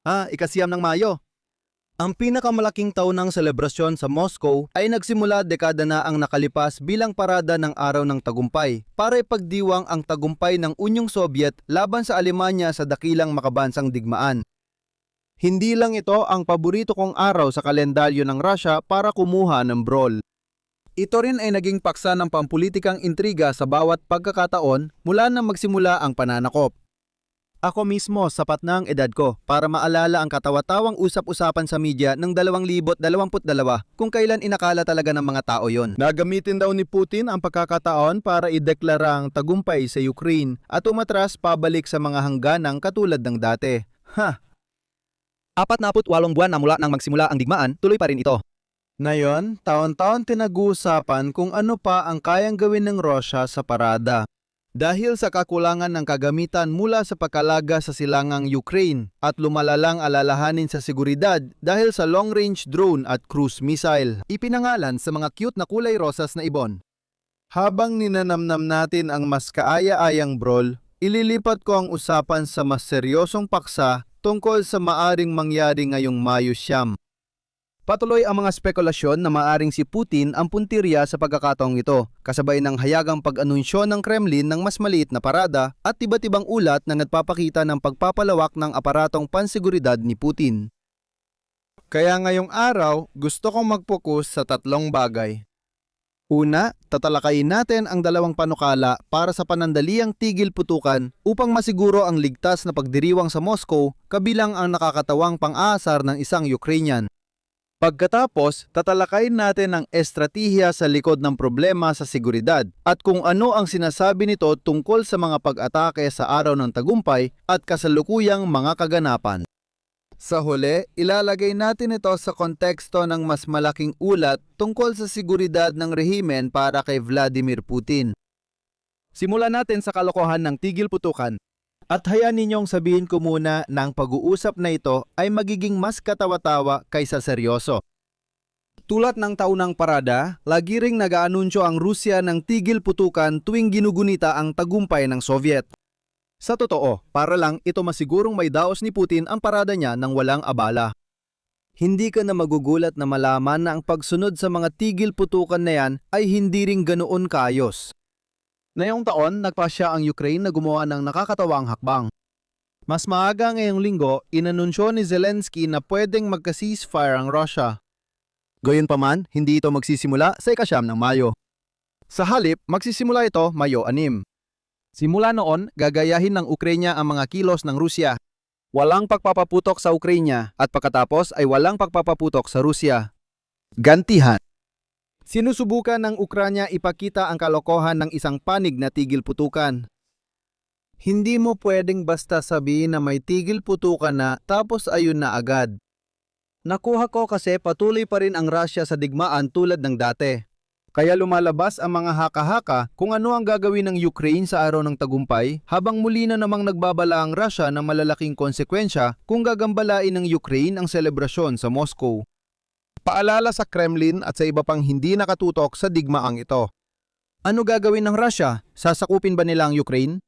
Ikasiyam ng Mayo. Ang pinakamalaking taunang selebrasyon sa Moscow ay nagsimula dekada na ang nakalipas bilang parada ng Araw ng Tagumpay para ipagdiwang ang tagumpay ng Unyong Soviet laban sa Alemanya sa dakilang makabansang digmaan. Hindi lang ito ang paborito kong araw sa kalendaryo ng Russia para kumuha ng brawl. Ito rin ay naging paksa ng pampulitikang intriga sa bawat pagkakataon mula nang magsimula ang pananakop. Ako mismo, sapat na ang edad ko para maalala ang katawa-tawang usap-usapan sa media ng 2022 kung kailan inakala talaga ng mga tao yon. Nagamitin daw ni Putin ang pagkakataon para ideklara ang tagumpay sa Ukraine at umatras pabalik sa mga hangganang katulad ng dati. 48 buwan na mula nang magsimula ang digmaan, tuloy pa rin ito. Ngayon, taon-taon tinag-uusapan kung ano pa ang kayang gawin ng Russia sa parada. Dahil sa kakulangan ng kagamitan mula sa pagkalaga sa silangang Ukraine at lumalalang alalahanin sa seguridad dahil sa long-range drone at cruise missile, ipinangalan sa mga cute na kulay rosas na ibon. Habang ninanamnam natin ang mas kaaya-ayang brawl, ililipat ko ang usapan sa mas seryosong paksa tungkol sa maaring mangyari ngayong Mayo 9. Patuloy ang mga spekulasyon na maaring si Putin ang puntirya sa pagkakataong ito, kasabay ng hayagang pag-anunsyo ng Kremlin ng mas maliit na parada at iba't ibang ulat na nagpapakita ng pagpapalawak ng aparatong panseguridad ni Putin. Kaya ngayong araw, gusto kong mag-focus sa tatlong bagay. Una, tatalakayin natin ang dalawang panukala para sa panandaliang tigil putukan upang masiguro ang ligtas na pagdiriwang sa Moscow kabilang ang nakakatawang pang-aasar ng isang Ukrainian. Pagkatapos, tatalakayin natin ang estratehiya sa likod ng problema sa seguridad at kung ano ang sinasabi nito tungkol sa mga pag-atake sa Araw ng Tagumpay at kasalukuyang mga kaganapan. Sa huli, ilalagay natin ito sa konteksto ng mas malaking ulat tungkol sa seguridad ng rehimen para kay Vladimir Putin. Simulan natin sa kalokohan ng tigil putukan. At hayaan ninyong sabihin ko muna na ang pag-uusap na ito ay magiging mas katawa-tawa kaysa seryoso. Tulad ng taunang parada, lagi ring nag-aanunsyo ang Rusya ng tigil putukan tuwing ginugunita ang tagumpay ng Soviet. Sa totoo, para lang ito masigurong may daos ni Putin ang parada niya ng walang abala. Hindi ka na magugulat na malaman na ang pagsunod sa mga tigil putukan na yan ay hindi ring ganoon kaayos. Ngayong taon, nagpasya ang Ukraine na gumawa ng nakakatawang hakbang. Mas maaga ngayong linggo, inanunsyo ni Zelensky na pwedeng magka-ceasefire ang Russia. Gayunpaman, hindi ito magsisimula sa ika-9 ng Mayo. Sa halip, magsisimula ito Mayo 6. Simula noon, gagayahin ng Ukraine ang mga kilos ng Rusya. Walang pagpapaputok sa Ukraine at pagkatapos ay walang pagpapaputok sa Rusya. Gantihan. Sinusubukan ng Ukranya ipakita ang kalokohan ng isang panig na tigil putukan. Hindi mo pwedeng basta sabihin na may tigil putukan na tapos ayun na agad. Nakuha ko kasi patuloy pa rin ang Russia sa digmaan tulad ng dati. Kaya lumalabas ang mga haka-haka kung ano ang gagawin ng Ukraine sa Araw ng Tagumpay habang muli na namang nagbabala ang Russia ng malalaking konsekwensya kung gagambalain ng Ukraine ang selebrasyon sa Moscow. Paalala sa Kremlin at sa iba pang hindi nakatutok sa digmaang ito. Ano gagawin ng Russia? Sasakupin ba nila ang Ukraine?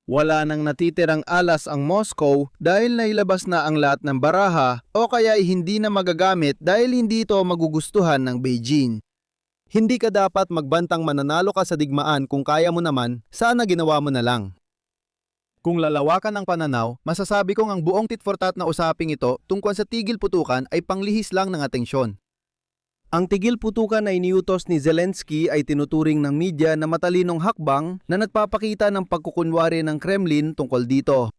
Wala nang natitirang alas ang Moscow dahil nailabas na ang lahat ng baraha o kaya ay hindi na magagamit dahil hindi ito magugustuhan ng Beijing. Hindi ka dapat magbantang mananalo ka sa digmaan kung kaya mo naman, sana ginawa mo na lang. Kung lalawakan ang pananaw, masasabi kong ang buong tit-for-tat na usaping ito tungkol sa tigil putukan ay panglihis lang ng atensyon. Ang tigil putukan na iniutos ni Zelensky ay tinuturing ng media na matalinong hakbang na nagpapakita ng pagkukunwari ng Kremlin tungkol dito.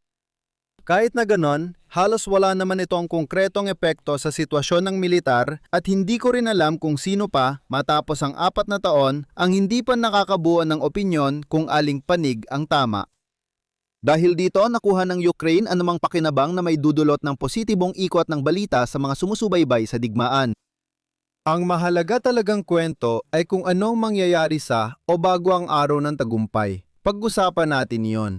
Kahit na ganon, halos wala naman itong konkretong epekto sa sitwasyon ng militar at hindi ko rin alam kung sino pa matapos ang 4 na taon ang hindi pa nakakabuo ng opinyon kung aling panig ang tama. Dahil dito, nakuha ng Ukraine anumang pakinabang na may dudulot ng positibong ikot ng balita sa mga sumusubaybay sa digmaan. Ang mahalaga talagang kwento ay kung anong mangyayari sa o bago ang Araw ng Tagumpay. Pag-usapan natin yon.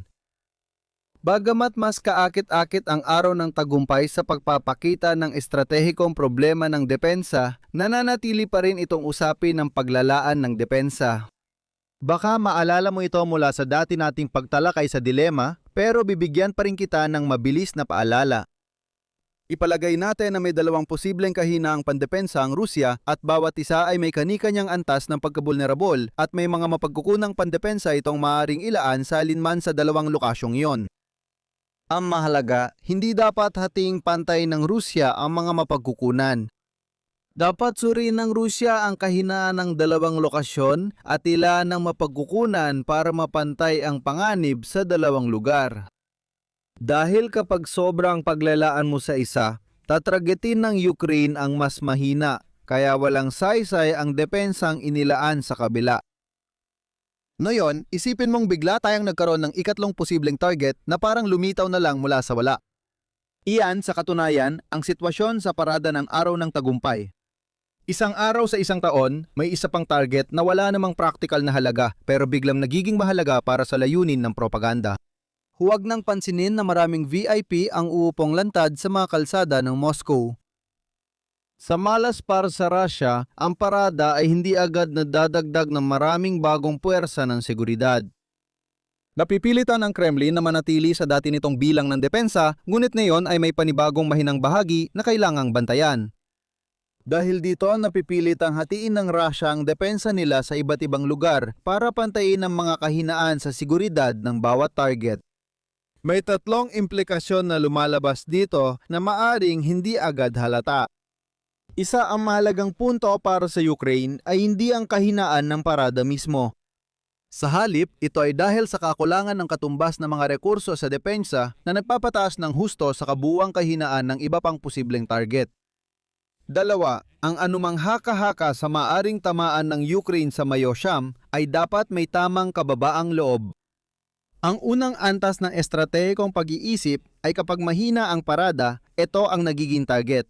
Bagamat mas kaakit-akit ang Araw ng Tagumpay sa pagpapakita ng estratehikong problema ng depensa, nananatili pa rin itong usapin ng paglalaan ng depensa. Baka maalala mo ito mula sa dati nating pagtalakay sa dilema, pero bibigyan pa rin kita ng mabilis na paalala. Ipalagay natin na may dalawang posibleng kahinaang pandepensa ang Rusya at bawat isa ay may kani-kanyang antas ng pagkabulnerable at may mga mapagkukunang pandepensa itong maaaring ilaan sa alinman sa dalawang lokasyong iyon. Ang mahalaga, hindi dapat hating pantay ng Rusya ang mga mapagkukunan. Dapat suriin ng Rusya ang kahinaan ng dalawang lokasyon at ilaan ng mapagkukunan para mapantay ang panganib sa dalawang lugar. Dahil kapag sobrang paglalaan mo sa isa, tatragetin ng Ukraine ang mas mahina, kaya walang saysay ang depensang inilaan sa kabila. Ngayon, isipin mong bigla tayong nagkaroon ng ikatlong posibleng target na parang lumitaw na lang mula sa wala. Iyan sa katunayan ang sitwasyon sa parada ng Araw ng Tagumpay. Isang araw sa isang taon, may isa pang target na wala namang practical na halaga pero biglang nagiging mahalaga para sa layunin ng propaganda. Huwag nang pansinin na maraming VIP ang uupong lantad sa mga kalsada ng Moscow. Sa malas para sa Russia, ang parada ay hindi agad nadadagdag ng maraming bagong puwersa ng seguridad. Napipilitan ng Kremlin na manatili sa dati nitong bilang ng depensa, ngunit ngayon ay may panibagong mahinang bahagi na kailangang bantayan. Dahil dito, napipilitang hatiin ng Russia ang depensa nila sa iba't ibang lugar para pantayin ang mga kahinaan sa seguridad ng bawat target. May tatlong implikasyon na lumalabas dito na maaring hindi agad halata. Isa ang mahalagang punto para sa Ukraine ay hindi ang kahinaan ng parada mismo. Sa halip, ito ay dahil sa kakulangan ng katumbas ng mga rekurso sa depensa na nagpapataas ng husto sa kabuuang kahinaan ng iba pang posibleng target. Dalawa, ang anumang haka-haka sa maaring tamaan ng Ukraine sa Mayosham ay dapat may tamang kababaang loob. Ang unang antas ng estratehikong pag-iisip ay kapag mahina ang parada, ito ang nagiging target.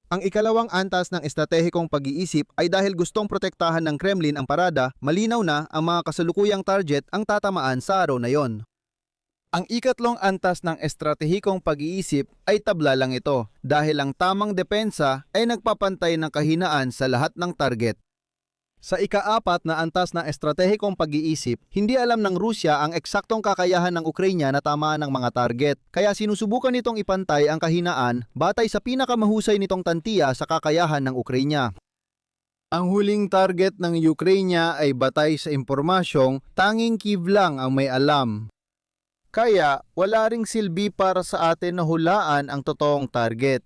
Ang ikalawang antas ng estratehikong pag-iisip ay dahil gustong protektahan ng Kremlin ang parada, malinaw na ang mga kasalukuyang target ang tatamaan sa araw na yon. Ang ikatlong antas ng estratehikong pag-iisip ay tabla lang ito dahil ang tamang depensa ay nagpapantay ng kahinaan sa lahat ng target. Sa ikaapat na antas ng estratehikong pag-iisip, hindi alam ng Rusya ang eksaktong kakayahan ng Ukraine na tamaan ng mga target, kaya sinusubukan nitong ipantay ang kahinaan batay sa pinakamahusay nitong tantiya sa kakayahan ng Ukraine. Ang huling target ng Ukraine ay batay sa impormasyong tanging Kyiv lang ang may alam. Kaya wala ring silbi para sa atin na hulaan ang totoong target.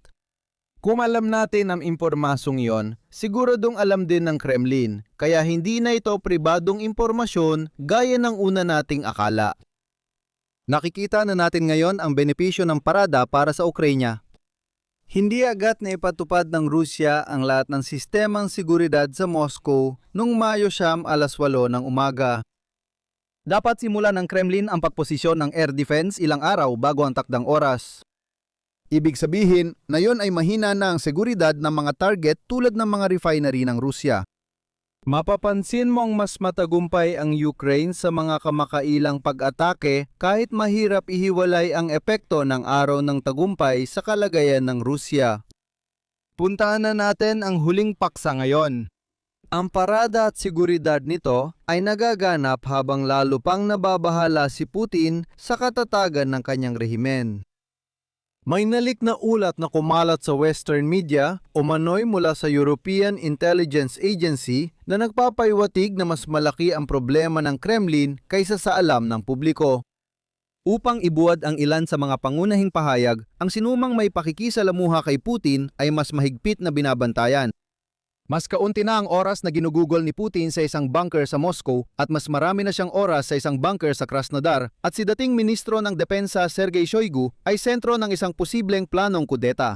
Kung alam natin ang impormasyong iyon, siguradong alam din ng Kremlin, kaya hindi na ito pribadong impormasyon gaya ng una nating akala. Nakikita na natin ngayon ang benepisyo ng parada para sa Ukraine. Hindi agad na ipatupad ng Rusya ang lahat ng sistemang seguridad sa Moscow noong Mayo 8 8 ng umaga. Dapat simulan ng Kremlin ang pagposisyon ng air defense ilang araw bago ang takdang oras. Ibig sabihin na yon ay mahina na ang seguridad ng mga target tulad ng mga refinery ng Rusya. Mapapansin mong mas matagumpay ang Ukraine sa mga kamakailang pag-atake kahit mahirap ihiwalay ang epekto ng araw ng tagumpay sa kalagayan ng Rusya. Puntahan na natin ang huling paksa ngayon. Ang parada at seguridad nito ay nagaganap habang lalo pang nababahala si Putin sa katatagan ng kanyang rehimen. May nalik na ulat na kumalat sa Western media o manoy mula sa European Intelligence Agency na nagpapaywatig na mas malaki ang problema ng Kremlin kaysa sa alam ng publiko. Upang ibuwad ang ilan sa mga pangunahing pahayag, ang sinumang may pakikisalamuha kay Putin ay mas mahigpit na binabantayan. Mas kaunti na ang oras na ginugugol ni Putin sa isang bunker sa Moscow at mas marami na siyang oras sa isang bunker sa Krasnodar at si dating ministro ng Depensa Sergei Shoigu ay sentro ng isang posibleng planong kudeta.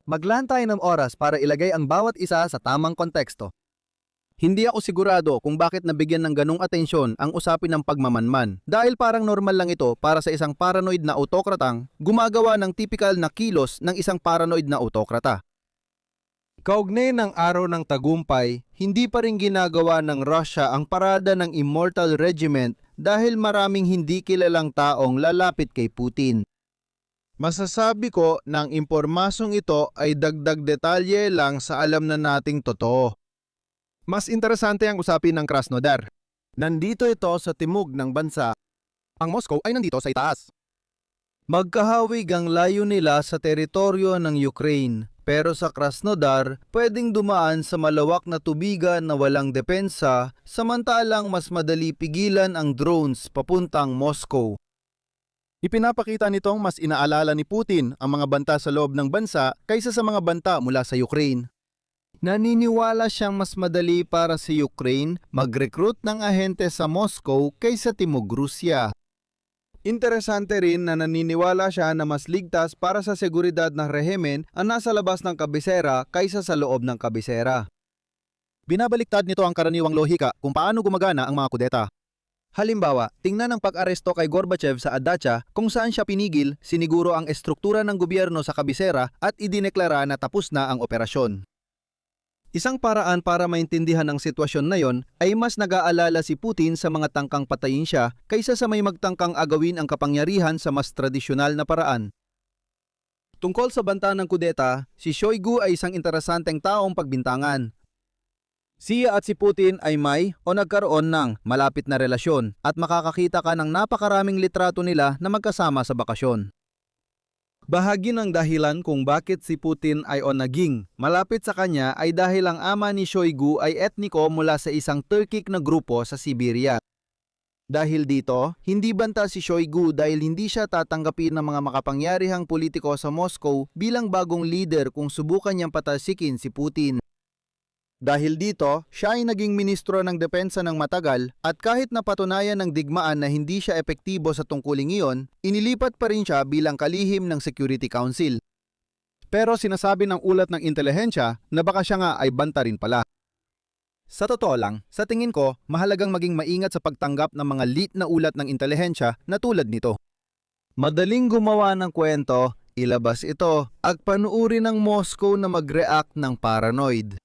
Maglaan tayo ng oras para ilagay ang bawat isa sa tamang konteksto. Hindi ako sigurado kung bakit nabigyan ng ganong atensyon ang usapin ng pagmamanman dahil parang normal lang ito para sa isang paranoid na autokratang gumagawa ng tipikal na kilos ng isang paranoid na autokrata. Kaugnay ng Araw ng Tagumpay, hindi pa rin ginagawa ng Russia ang parada ng Immortal Regiment dahil maraming hindi kilalang taong lalapit kay Putin. Masasabi ko na ang impormasyong ito ay dagdag detalye lang sa alam na nating totoo. Mas interesante ang usapin ng Krasnodar. Nandito ito sa timog ng bansa. Ang Moscow ay nandito sa itaas. Magkahawig ang layo nila sa teritoryo ng Ukraine, pero sa Krasnodar, pwedeng dumaan sa malawak na tubigan na walang depensa, samantalang mas madali pigilan ang drones papuntang Moscow. Ipinapakita nitong mas inaalala ni Putin ang mga banta sa loob ng bansa kaysa sa mga banta mula sa Ukraine. Naniniwala siyang mas madali para sa Ukraine mag-recruit ng ahente sa Moscow kaysa Timog Rusya. Interesante rin na naniniwala siya na mas ligtas para sa seguridad ng rehimen ang nasa labas ng kabisera kaysa sa loob ng kabisera. Binabaliktad nito ang karaniwang lohika kung paano gumagana ang mga kudeta. Halimbawa, tingnan ang pag-aresto kay Gorbachev sa Adacha kung saan siya pinigil, siniguro ang estruktura ng gobyerno sa kabisera at idineklara na tapos na ang operasyon. Isang paraan para maintindihan ang sitwasyon na yon ay mas nag-aalala si Putin sa mga tangkang patayin siya kaysa sa may magtangkang agawin ang kapangyarihan sa mas tradisyonal na paraan. Tungkol sa banta ng kudeta, si Shoigu ay isang interesanteng taong pagbintangan. Siya at si Putin ay may o nagkaroon ng malapit na relasyon at makakakita ka ng napakaraming litrato nila na magkasama sa bakasyon. Bahagi ng dahilan kung bakit si Putin ay o naging malapit sa kanya ay dahil ang ama ni Shoigu ay etniko mula sa isang Turkic na grupo sa Siberia. Dahil dito, hindi banta si Shoigu dahil hindi siya tatanggapin ng mga makapangyarihang politiko sa Moscow bilang bagong leader kung subukan niyang patalsikin si Putin. Dahil dito, siya ay naging ministro ng depensa ng matagal at kahit napatunayan ng digmaan na hindi siya epektibo sa tungkuling iyon, inilipat pa rin siya bilang kalihim ng Security Council. Pero sinasabi ng ulat ng intelihensya na baka siya nga ay banta rin pala. Sa totoo lang, sa tingin ko, mahalagang maging maingat sa pagtanggap ng mga leak na ulat ng intelihensya na tulad nito. Madaling gumawa ng kwento, ilabas ito, at panuuri ng Moscow na mag-react ng paranoid.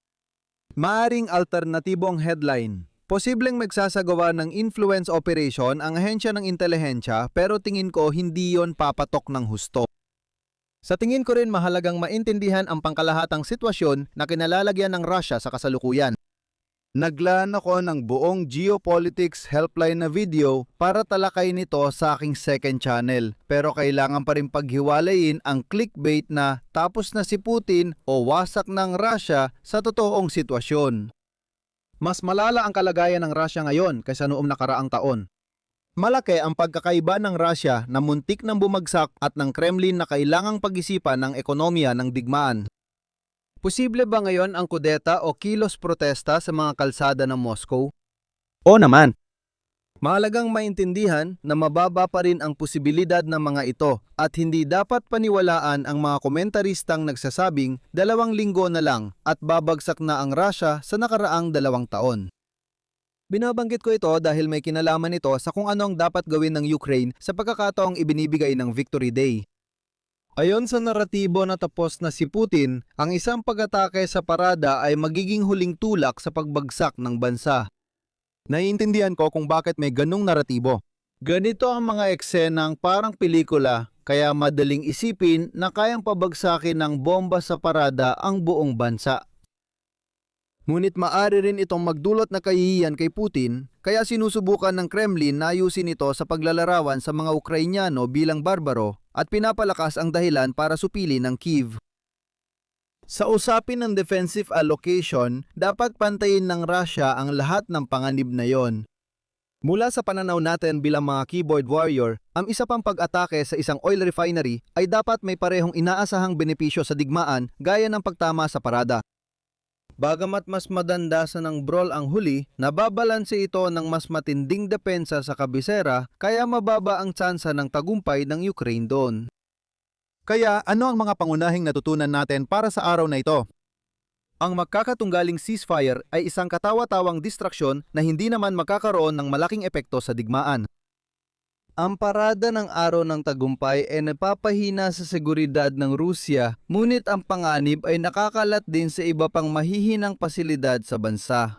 Maaring alternatibong headline. Posibleng magsasagawa ng influence operation ang ahensya ng intelihensya pero tingin ko hindi yon papatok ng husto. Sa tingin ko rin mahalagang maintindihan ang pangkalahatang sitwasyon na kinalalagyan ng Russia sa kasalukuyan. Naglaan ako ng buong geopolitics helpline na video para talakay nito sa aking second channel. Pero kailangan pa rin paghiwalayin ang clickbait na tapos na si Putin o wasak ng Russia sa totoong sitwasyon. Mas malala ang kalagayan ng Russia ngayon kaysa noong nakaraang taon. Malaki ang pagkakaiba ng Russia na muntik ng bumagsak at ng Kremlin na kailangang pag-isipan ng ekonomiya ng digmaan. Posible ba ngayon ang kudeta o kilos protesta sa mga kalsada ng Moscow? O naman, Mahalagang maintindihan na mababa pa rin ang posibilidad ng mga ito at hindi dapat paniwalaan ang mga komentaristang nagsasabing 2 linggo na lang at babagsak na ang Russia sa nakaraang 2 taon. binabanggit ko ito dahil may kinalaman ito sa kung ano ang dapat gawin ng Ukraine sa pagkakataong ibinibigay ng Victory Day. Ayon sa naratibo na tapos na si Putin, ang isang pag-atake sa parada ay magiging huling tulak sa pagbagsak ng bansa. Naiintindihan ko kung bakit may ganung naratibo. Ganito ang mga eksenang parang pelikula, kaya madaling isipin na kayang pabagsakin ng bomba sa parada ang buong bansa. Ngunit maaari rin itong magdulot na kahihiyan kay Putin, kaya sinusubukan ng Kremlin na ayusin ito sa paglalarawan sa mga Ukrainyano bilang barbaro at pinapalakas ang dahilan para supili ng Kyiv. Sa usapin ng defensive allocation, dapat pantayin ng Russia ang lahat ng panganib na yon. Mula sa pananaw natin bilang mga keyboard warrior, ang isa pang pag-atake sa isang oil refinery ay dapat may parehong inaasahang benepisyo sa digmaan gaya ng pagtama sa parada. Bagamat mas madandasan ng brawl ang huli, nababalanse ito ng mas matinding depensa sa kabisera kaya mababa ang tsansa ng tagumpay ng Ukraine doon. Kaya ano ang mga pangunahing natutunan natin para sa araw na ito? Ang magkakatunggaling ceasefire ay isang katawa-tawang distraksyon na hindi naman magkakaroon ng malaking epekto sa digmaan. Ang parada ng araw ng tagumpay ay napapahina sa seguridad ng Rusya, ngunit ang panganib ay nakakalat din sa iba pang mahihinang pasilidad sa bansa.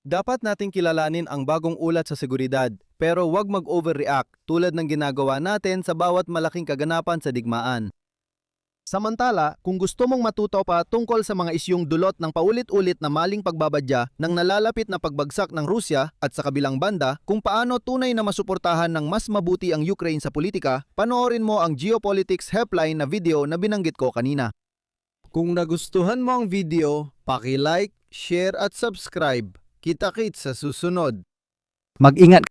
Dapat nating kilalanin ang bagong ulat sa seguridad, pero huwag mag-overreact tulad ng ginagawa natin sa bawat malaking kaganapan sa digmaan. Samantala, kung gusto mong matuto pa tungkol sa mga isyong dulot ng paulit-ulit na maling pagbabadya ng nalalapit na pagbagsak ng Rusya at sa kabilang banda, kung paano tunay na masuportahan ng mas mabuti ang Ukraine sa politika, panoorin mo ang Geopolitics Helpline na video na binanggit ko kanina. Kung nagustuhan mo ang video, paki-like, share at subscribe. Kita-kits sa susunod. Mag-ingat